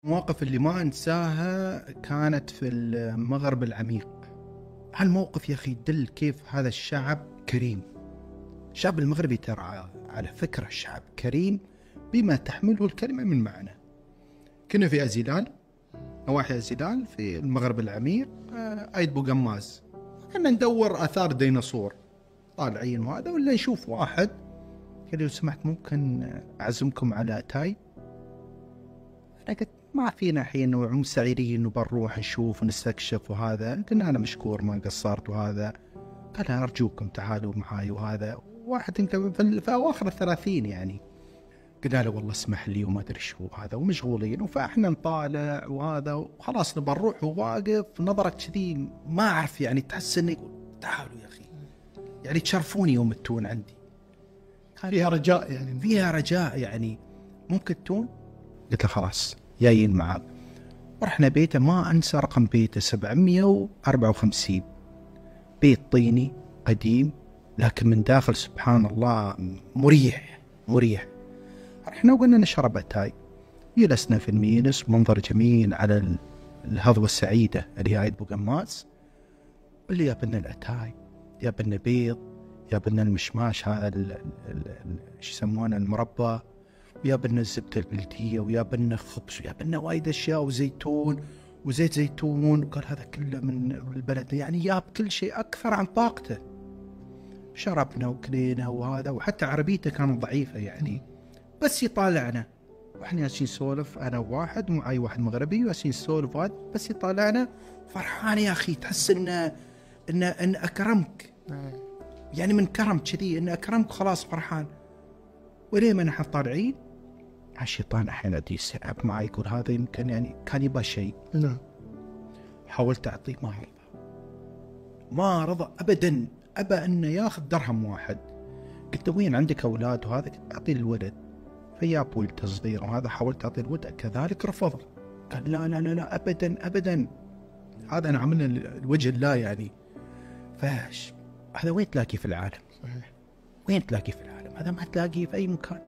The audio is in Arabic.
المواقف اللي ما انساها كانت في المغرب العميق. هالموقف يا اخي يدل كيف هذا الشعب كريم. الشعب المغربي ترى على فكرة شعب كريم بما تحمله الكلمة من معنى. كنا في أزيلال، نواحي أزيلال في المغرب العميق، أيد بوقماز. كنا ندور آثار ديناصور طالعين وهذا، ولا نشوف واحد قال لي لو سمحت ممكن أعزمكم على أتاي. أنا قلت ما فينا حين ومستعيرين وبنروح نشوف ونستكشف وهذا. قلنا أنا مشكور ما قصرت وهذا. قال أرجوكم تعالوا معاي وهذا. واحد يمكن في أواخر 30 يعني. قلنا له والله اسمح لي وما أدري شو هذا ومشغولين، فإحنا نطالع وهذا وخلاص نبى نروح، وواقف نظرك كذي ما أعرف يعني، تحس إنه يقول تعالوا يا أخي يعني تشرفوني يوم تون عندي. فيها رجاء يعني، فيها رجاء يعني ممكن تون. قلت له خلاص جايين معاك. ورحنا بيته، ما أنسى رقم بيته 754، بيت طيني قديم لكن من داخل سبحان الله مريح مريح. رحنا وقلنا نشرب أتاي، جلسنا في المينس، منظر جميل على الهضبة السعيدة اللي هي بوقماز. اللي يابلنا الأتاي، يابلنا بيض، يابلنا المشماش هذا شو يسمونه المربى، ويابلنا الزبدة البلدية، ويابلنا خبز، ويابلنا وايد أشياء، وزيتون وزيت زيتون. وقال هذا كله من البلد يعني، ياب كل شيء أكثر عن طاقته. شربنا وكلينا وهذا، وحتى عربيته كانت ضعيفة يعني، بس يطالعنا واحنا جالسين نسولف انا وواحد ومعي واحد مغربي وجالسين نسولف هذا، بس يطالعنا فرحان يا اخي. تحس ان اكرمك يعني، من كرم كذي ان اكرمك خلاص فرحان. وليه ما نحن طالعين الشيطان احيانا يسحب معي، يقول هذا يمكن يعني كان يبغى شيء. نعم. حاولت اعطيه ما رضى ابدا، ابى انه ياخذ درهم واحد. قلت وين عندك اولاد وهذا؟ اعطي الولد. فياب ولد صغير وهذا، حاولت اعطي الولد كذلك رفض. قال لا لا لا لا ابدا ابدا، هذا انا عملنا الوجه الله يعني. فاش هذا وين تلاقيه في العالم؟ صحيح. وين تلاقيه في العالم؟ هذا ما تلاقيه في اي مكان.